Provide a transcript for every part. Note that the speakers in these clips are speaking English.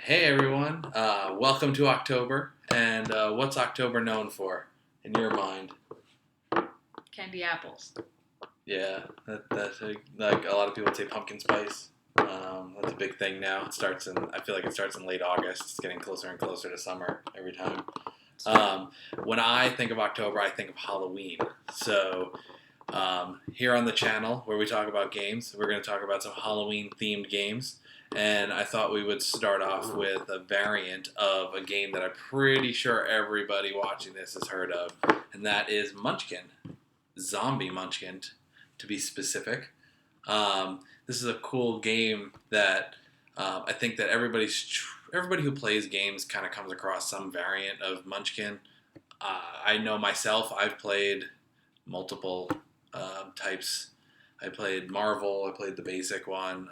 Hey everyone, welcome to October. And what's October known for in your mind? Candy apples. Yeah, that's like a lot of people say pumpkin spice. That's a big thing now. I feel like it starts in late August. It's getting closer and closer to summer every time. Um, when I think of October, I think of Halloween. So here on the channel where we talk about games, we're going to talk about some Halloween themed games. And I thought we would start off with a variant of a game that I'm pretty sure everybody watching this has heard of, and that is Munchkin. Zombie Munchkin, to be specific. This is a cool game that I think that everybody who plays games kind of comes across some variant of Munchkin. I know myself, I've played multiple types. I played Marvel, I played the basic one.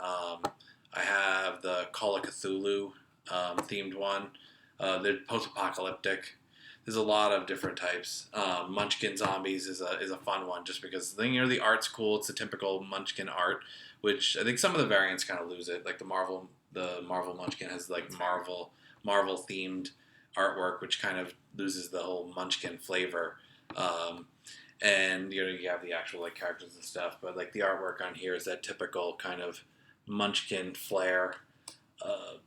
I have the Call of Cthulhu themed one. They're post-apocalyptic. There's a lot of different types. Munchkin Zombies is a fun one just because the art's cool. It's the typical Munchkin art, which I think some of the variants kind of lose it. Like the Marvel Munchkin has like Marvel themed artwork, which kind of loses the whole Munchkin flavor. And you have the actual like characters and stuff, but like the artwork on here is that typical kind of Munchkin flair. Uh,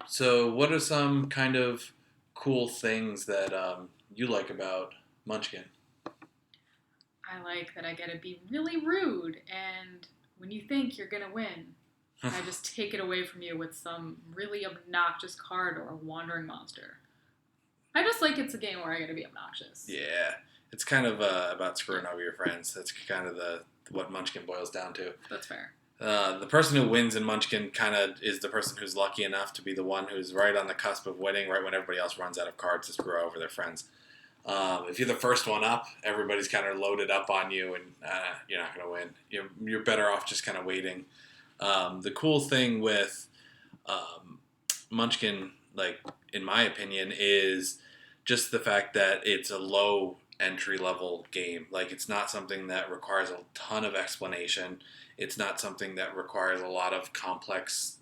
so, what are some kind of cool things that you like about Munchkin? I like that I get to be really rude, and when you think you're gonna win, I just take it away from you with some really obnoxious card or a wandering monster. I just like it's a game where I get to be obnoxious. Yeah, it's kind of about screwing over your friends. That's kind of the what Munchkin boils down to. That's fair. The person who wins in Munchkin kind of is the person who's lucky enough to be the one who's right on the cusp of winning, right when everybody else runs out of cards to screw over their friends. If you're the first one up, everybody's kind of loaded up on you, and you're not going to win. You're better off just kind of waiting. The cool thing with Munchkin, like in my opinion, is just the fact that it's a low entry level game. Like it's not something that requires a ton of explanation. It's not something that requires a lot of complex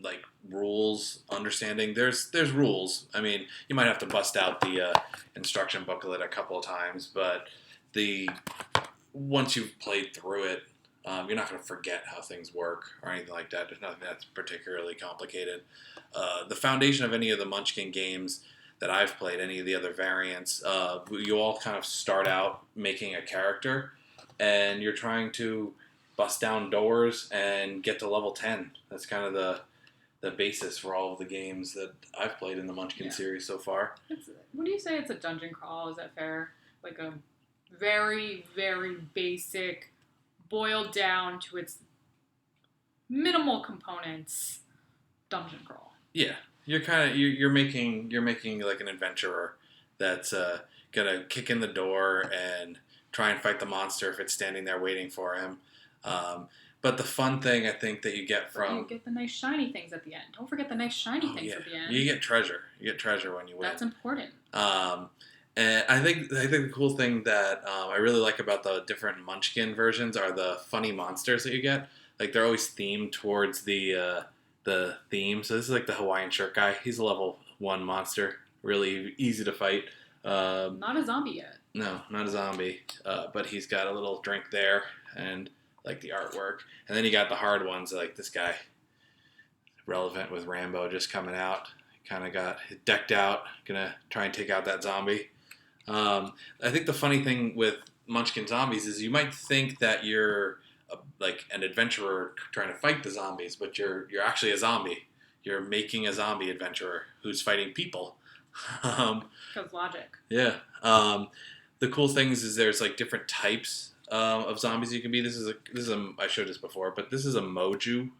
like rules understanding. There's rules. I mean, you might have to bust out the instruction booklet a couple of times, but the once you've played through it, you're not going to forget how things work or anything like that. There's nothing that's particularly complicated. The foundation of any of the Munchkin games that I've played, any of the other variants, you all kind of start out making a character, and you're trying to bust down doors and get to level 10. That's kind of the basis for all of the games that I've played in the Munchkin series so far. What do you say? It's a dungeon crawl. Is that fair? Like a very, very basic, boiled down to its minimal components dungeon crawl. Yeah, you're making like an adventurer that's gonna kick in the door and try and fight the monster if it's standing there waiting for him. But the fun thing I think that you get from you get the nice shiny things at the end. Don't forget the nice shiny things at the end. You get treasure. You get treasure when you win. That's important. And I think the cool thing that I really like about the different Munchkin versions are the funny monsters that you get. Like they're always themed towards the theme. So this is like the Hawaiian shirt guy. He's a level 1 monster. Really easy to fight. Not a zombie yet. No, not a zombie. But he's got a little drink there and like the artwork. And then you got the hard ones like this guy. Relevant with Rambo just coming out. Kind of got decked out. Gonna try and take out that zombie. I think the funny thing with Munchkin Zombies is you might think that you're like an adventurer trying to fight the zombies, but you're actually a zombie. You're making a zombie adventurer who's fighting people. Because logic. Yeah. The cool things is there's like different types of zombies you can be. This is I showed this before, but this is a mojo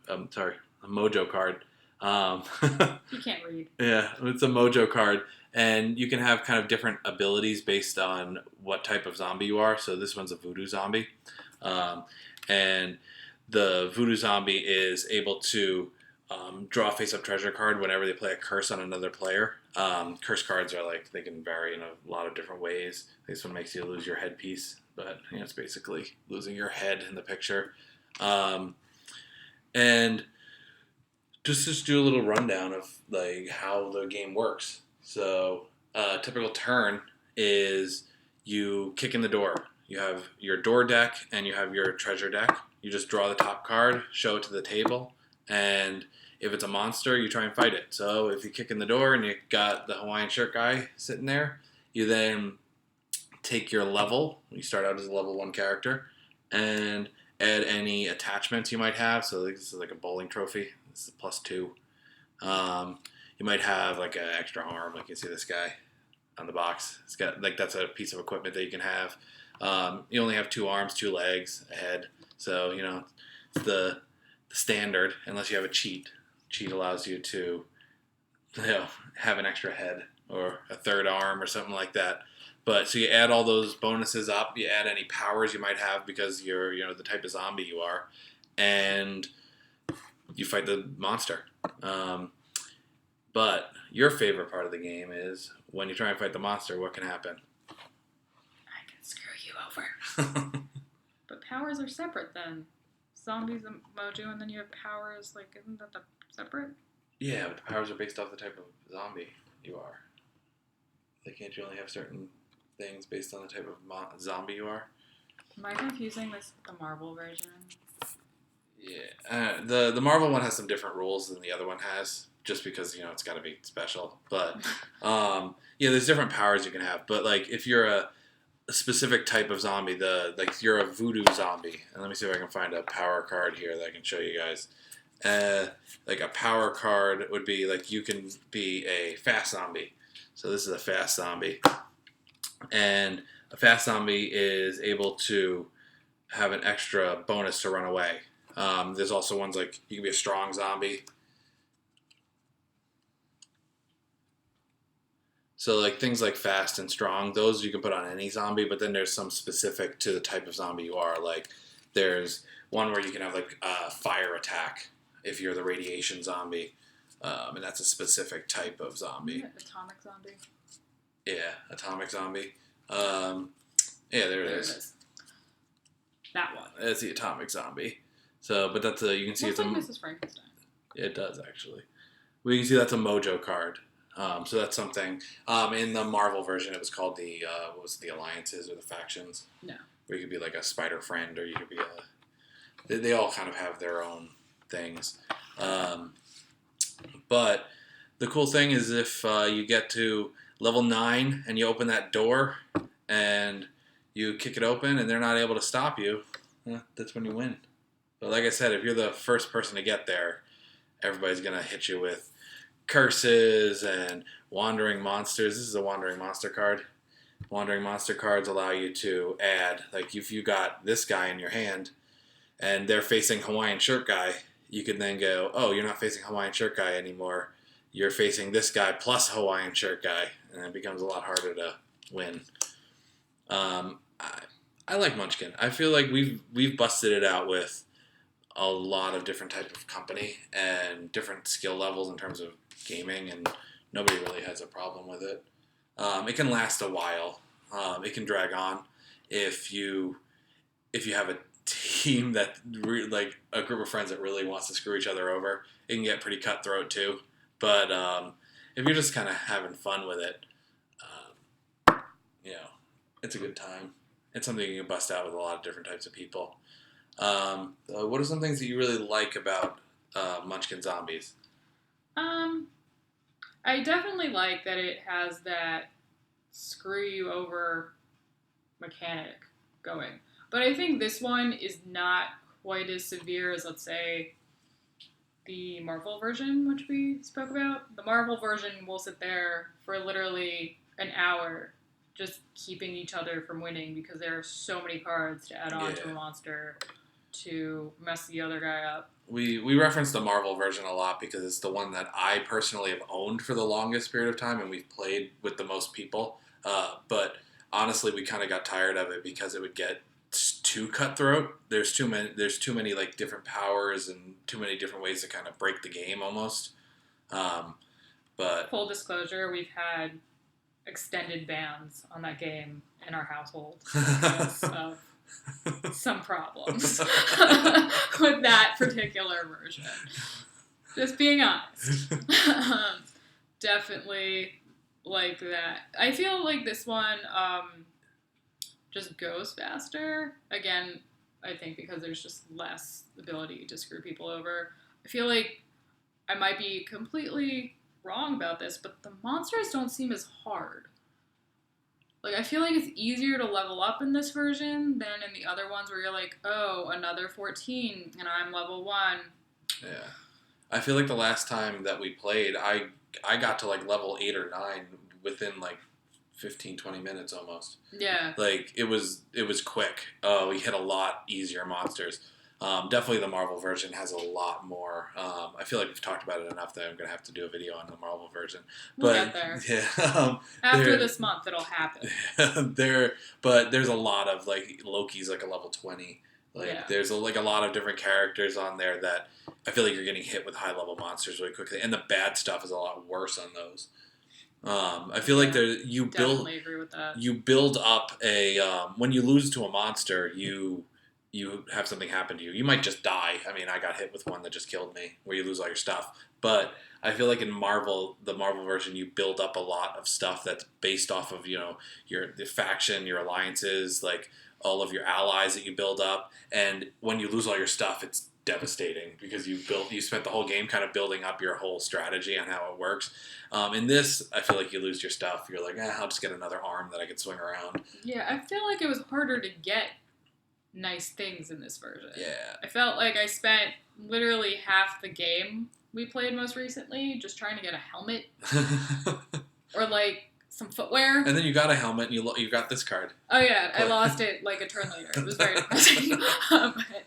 card. You can't read. Yeah, it's a mojo card, and you can have kind of different abilities based on what type of zombie you are. So this one's a voodoo zombie, and the voodoo zombie is able to draw a face-up treasure card whenever they play a curse on another player. Curse cards are like, they can vary in a lot of different ways. This one makes you lose your headpiece, but it's basically losing your head in the picture. And just do a little rundown of like how the game works. So, a typical turn is you kick in the door. You have your door deck and you have your treasure deck. You just draw the top card, show it to the table, and if it's a monster, you try and fight it. So if you kick in the door and you got the Hawaiian shirt guy sitting there, you then take your level. You start out as a level 1 character and add any attachments you might have. So this is like a bowling trophy. This is +2. You might have like an extra arm, like you see this guy on the box. It's got like that's a piece of equipment that you can have. You only have 2 arms, 2 legs, a head. So it's the standard unless you have a cheat. Cheat allows you to have an extra head or a 3rd arm or something like that. But so you add all those bonuses up. You add any powers you might have because you're the type of zombie you are, and you fight the monster. But your favorite part of the game is when you try and fight the monster, what can happen? I can screw you over. But powers are separate then. Zombies and Mojo, and then you have powers, like, isn't that separate? Yeah, but the powers are based off the type of zombie you are. Like, can't you only have certain things based on the type of zombie you are? Am I confusing this with the Marvel version? Yeah. The Marvel one has some different rules than the other one has, just because, it's got to be special. But, there's different powers you can have. But, like, if you're a specific type of zombie, you're a voodoo zombie. And let me see if I can find a power card here that I can show you guys. Like a power card would be like you can be a fast zombie. So this is a fast zombie. And a fast zombie is able to have an extra bonus to run away. There's also ones like you can be a strong zombie. So like things like fast and strong, those you can put on any zombie, but then there's some specific to the type of zombie you are. Like there's one where you can have like a fire attack if you're the radiation zombie, and that's a specific type of zombie. Atomic zombie. Yeah, atomic zombie. Yeah, there it is. That one. That's the atomic zombie. So, but that's you can see it's like Mrs. Frankenstein. Yeah, it does actually. Well, you can see that's a Mojo card. So that's something. In the Marvel version, it was called the alliances or the factions. No. Where you could be like a spider friend, or you could be They all kind of have their own things. But the cool thing is if you get to level 9 and you open that door and you kick it open and they're not able to stop you, that's when you win. But like I said, if you're the first person to get there, everybody's gonna hit you with curses and wandering monsters. This is a wandering monster card. Wandering monster cards allow you to add, like if you got this guy in your hand and they're facing Hawaiian shirt guy, you can then go, oh, you're not facing Hawaiian shirt guy anymore. You're facing this guy plus Hawaiian shirt guy, and it becomes a lot harder to win. I like Munchkin. I feel like we've busted it out with a lot of different types of company and different skill levels in terms of gaming, and nobody really has a problem with it. It can last a while. It can drag on if you have a team that like a group of friends that really wants to screw each other over. It can get pretty cutthroat too. But if you're just kind of having fun with it, it's a good time. It's something you can bust out with a lot of different types of people. What are some things that you really like about Munchkin Zombies? I definitely like that it has that screw you over mechanic going. But I think this one is not quite as severe as, let's say, the Marvel version, which we spoke about. The Marvel version will sit there for literally an hour just keeping each other from winning because there are so many cards to add on to a monster to mess the other guy up. We reference the Marvel version a lot because it's the one that I personally have owned for the longest period of time and we've played with the most people. But honestly, we kind of got tired of it because it would get too cutthroat. There's too many like different powers and too many different ways to kind of break the game almost. But full disclosure, we've had extended bans on that game in our household because of some problems with that particular version. Just being honest. Definitely like that. I feel like this one just goes faster. Again, I think because there's just less ability to screw people over. I feel like I might be completely wrong about this, but the monsters don't seem as hard. Like, I feel like it's easier to level up in this version than in the other ones where you're like, oh, another 14, and I'm level 1. Yeah. I feel like the last time that we played, I got to, like, level 8 or 9 within, like, 15, 20 minutes almost. Yeah. Like, it was quick. We hit a lot easier monsters. Definitely the Marvel version has a lot more. I feel like we've talked about it enough that I'm going to have to do a video on the Marvel version. We'll get there. Yeah, After this month, it'll happen. But there's a lot of, like, Loki's like a level 20. Like, there's a lot of different characters on there that I feel like you're getting hit with high-level monsters really quickly. And the bad stuff is a lot worse on those. I feel like you definitely agree with that. You build up a when you lose to a monster, you have something happen to you. You might just die. I mean, I got hit with one that just killed me, where you lose all your stuff. But I feel like in Marvel, the Marvel version, you build up a lot of stuff that's based off of the faction, your alliances, like all of your allies that you build up. And when you lose all your stuff, it's devastating because you spent the whole game kind of building up your whole strategy on how it works. In this, I feel like you lose your stuff. You're like, I'll just get another arm that I can swing around. Yeah, I feel like it was harder to get nice things in this version. Yeah. I felt like I spent literally half the game we played most recently just trying to get a helmet or like some footwear. And then you got a helmet and you got this card. Oh yeah, I lost it like a turn later. It was very depressing. But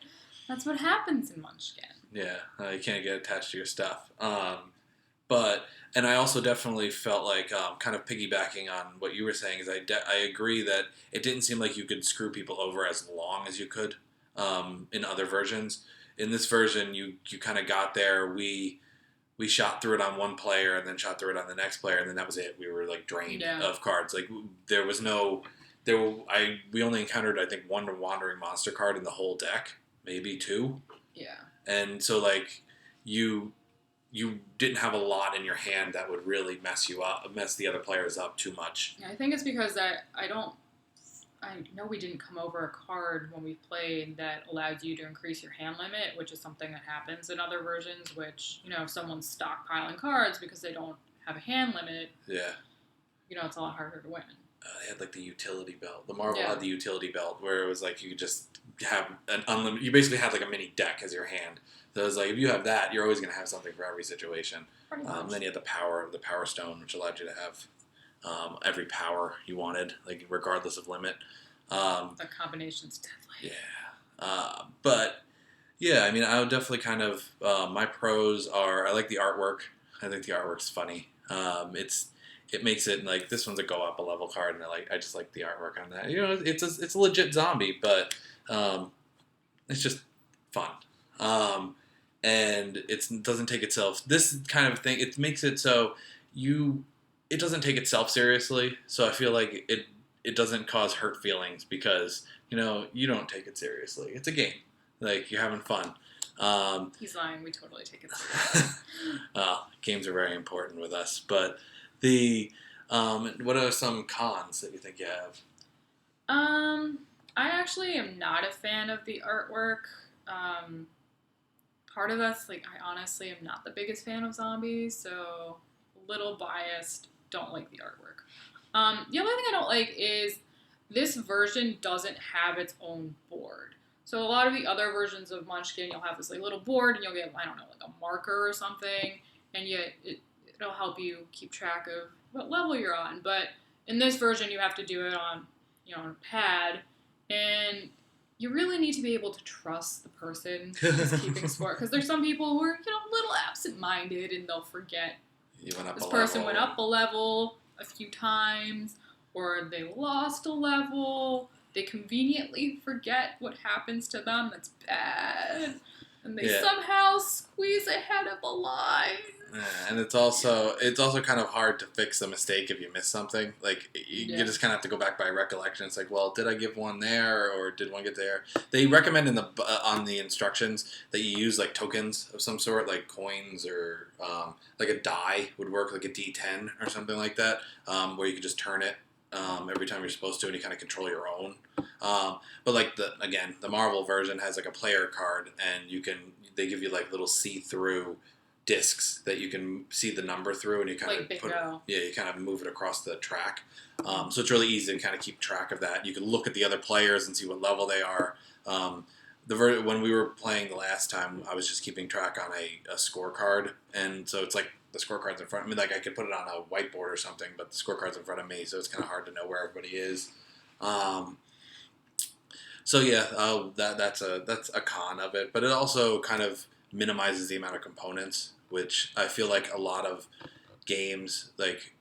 that's what happens in Munchkin. Yeah, you can't get attached to your stuff. And I also definitely felt like, kind of piggybacking on what you were saying, is I agree that it didn't seem like you could screw people over as long as you could in other versions. In this version, you kind of got there. We shot through it on one player and then shot through it on the next player, and then that was it. We were like drained of cards. Like we only encountered, I think, one wandering monster card in the whole deck, maybe 2. Yeah. And so like you didn't have a lot in your hand that would really mess the other players up too much. Yeah, I think it's because I know we didn't come over a card when we played that allowed you to increase your hand limit, which is something that happens in other versions, which, if someone's stockpiling cards because they don't have a hand limit, it's a lot harder to win. They had like the utility belt. The Marvel had the utility belt where it was like you could just have an unlimited, you basically had like a mini deck as your hand. So it was like, if you have that, you're always going to have something for every situation. Then you had the power stone, which allowed you to have every power you wanted, like regardless of limit. The combination's deadly. Yeah. But yeah, I mean, I would definitely kind of, my pros are, I like the artwork. I think the artwork's funny. It makes it like, this one's a go up a level card, and I just like the artwork on that. It's a legit zombie, but it's just fun. And it doesn't take itself, this kind of thing, it makes it so it doesn't take itself seriously. So I feel like it doesn't cause hurt feelings because, you don't take it seriously. It's a game. Like, you're having fun. He's lying. We totally take it seriously. Games are very important with us. But what are some cons that you think you have? I actually am not a fan of the artwork. Part of that's, like, I honestly am not the biggest fan of zombies, so a little biased, don't like the artwork. The other thing I don't like is this version doesn't have its own board. So a lot of the other versions of Munchkin, you'll have this like little board, and you'll get, I don't know, like a marker or something, and it'll help you keep track of what level you're on. But in this version, you have to do it on, on a pad, and you really need to be able to trust the person who's keeping score. Because there's some people who are, a little absent-minded, and they'll forget this person went up a level a few times, or they lost a level. They conveniently forget what happens to them that's bad, and they somehow squeeze ahead of a line. Yeah, and it's also kind of hard to fix a mistake if you miss something. Like you just kind of have to go back by recollection. It's like, well, did I give one there or did one get there? They recommend in the on the instructions that you use like tokens of some sort, like coins or like a die would work, like a D10 or something like that, where you could just turn it every time you're supposed to, and you kind of control your own. But like the Marvel version has like a player card, and they give you like little see-through discs that you can see the number through, and you kind of you kind of move it across the track. So it's really easy to kind of keep track of that. You can look at the other players and see what level they are. When we were playing the last time, I was just keeping track on a scorecard, and so it's like the scorecard's in front of me. Like I could put it on a whiteboard or something, but the scorecard's in front of me, so it's kind of hard to know where everybody is. So yeah, that's a con of it, but it also kind of minimizes the amount of components, which I feel like a lot of games, like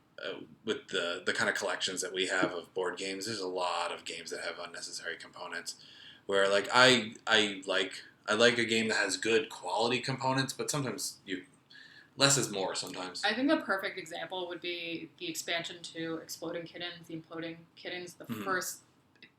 with the kind of collections that we have of board games, there's a lot of games that have unnecessary components. Where like I like a game that has good quality components, but sometimes less is more. Sometimes I think a perfect example would be the expansion to Exploding Kittens, the Imploding Kittens, the first.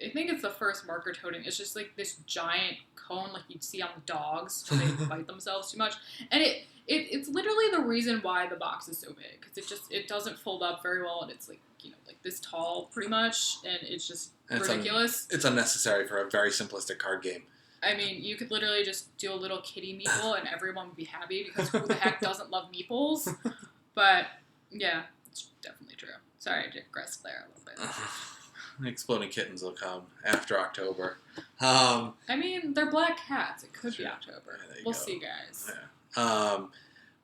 I think it's the first marker totem. It's just like this giant cone like you'd see on dogs when they bite themselves too much. And it's literally the reason why the box is so big. Because it doesn't fold up very well, and it's like, like this tall pretty much, and it's just ridiculous. It's unnecessary for a very simplistic card game. I mean, you could literally just do a little kitty meeple and everyone would be happy, because who the heck doesn't love meeples? But, yeah, it's definitely true. Sorry, I digressed there a little bit. Exploding Kittens will come after October. I mean, they're black cats. It could be October. We'll see, guys. Yeah.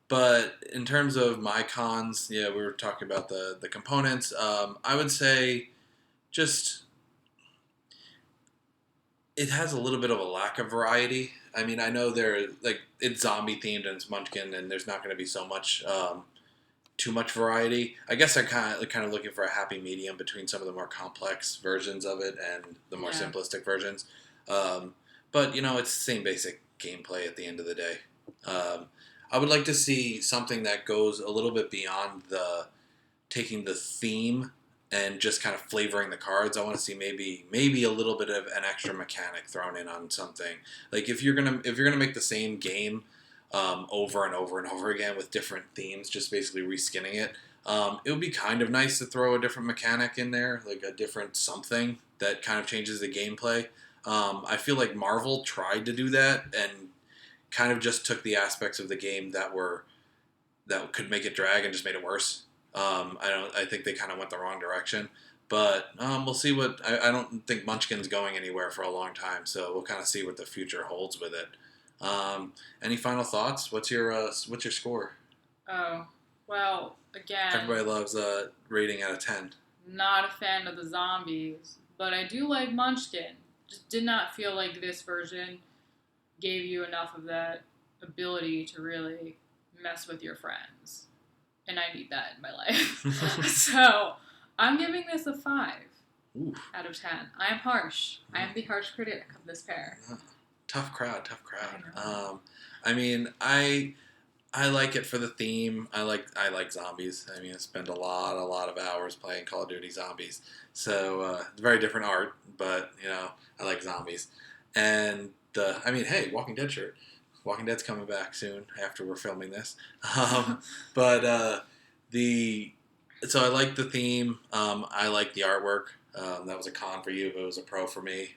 But in terms of my cons, we were talking about the components. I would say just it has a little bit of a lack of variety. I mean, I know it's zombie themed and it's Munchkin, and there's not going to be so much too much variety. I guess I'm kind of looking for a happy medium between some of the more complex versions of it and the more simplistic versions. But it's the same basic gameplay at the end of the day. I would like to see something that goes a little bit beyond taking the theme and just kind of flavoring the cards. I want to see maybe a little bit of an extra mechanic thrown in on something. Like if you're gonna make the same game over and over and over again with different themes, just basically reskinning it. It would be kind of nice to throw a different mechanic in there, like a different something that kind of changes the gameplay. I feel like Marvel tried to do that and kind of just took the aspects of the game that could make it drag and just made it worse. I think they kind of went the wrong direction. But we'll see I don't think Munchkin's going anywhere for a long time, so we'll kind of see what the future holds with it. Any final thoughts? What's your score? Oh, well, again, everybody loves rating out of 10. Not a fan of the zombies, but I do like Munchkin. Just did not feel like this version gave you enough of that ability to really mess with your friends. And I need that in my life. So, I'm giving this a 5 out of 10. I am harsh. I am the harsh critic of this pair. Tough crowd. I mean, I like it for the theme. I like zombies. I mean, I spend a lot of hours playing Call of Duty Zombies. So, it's very different art, but, I like zombies. And, hey, Walking Dead shirt. Walking Dead's coming back soon after we're filming this. So I like the theme. I like the artwork. That was a con for you, but it was a pro for me.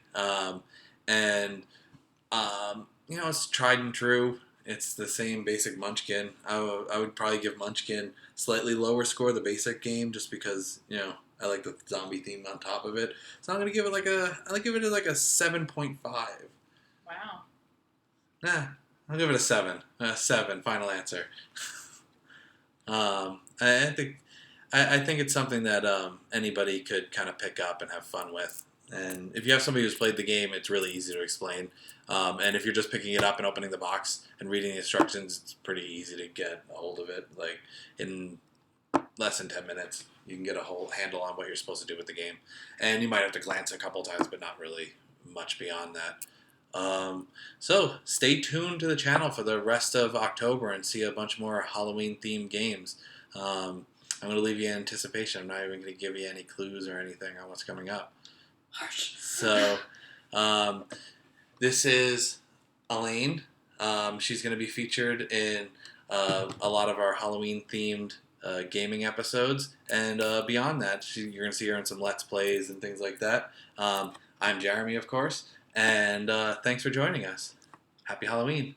It's tried and true. It's the same basic Munchkin. I would probably give Munchkin slightly lower score, the basic game, just because, I like the zombie theme on top of it. So I'm going to give it like a 7.5. Wow. Nah, I'll give it a 7. 7, final answer. I think it's something that anybody could kind of pick up and have fun with. And if you have somebody who's played the game, it's really easy to explain. And if you're just picking it up and opening the box and reading the instructions, it's pretty easy to get a hold of it. Like in less than 10 minutes, you can get a whole handle on what you're supposed to do with the game. And you might have to glance a couple times, but not really much beyond that. So stay tuned to the channel for the rest of October and see a bunch more Halloween-themed games. I'm going to leave you in anticipation. I'm not even going to give you any clues or anything on what's coming up. Harsh. So, this is Elaine. She's going to be featured in a lot of our Halloween-themed gaming episodes. And beyond that, you're going to see her in some Let's Plays and things like that. I'm Jeremy, of course. And thanks for joining us. Happy Halloween.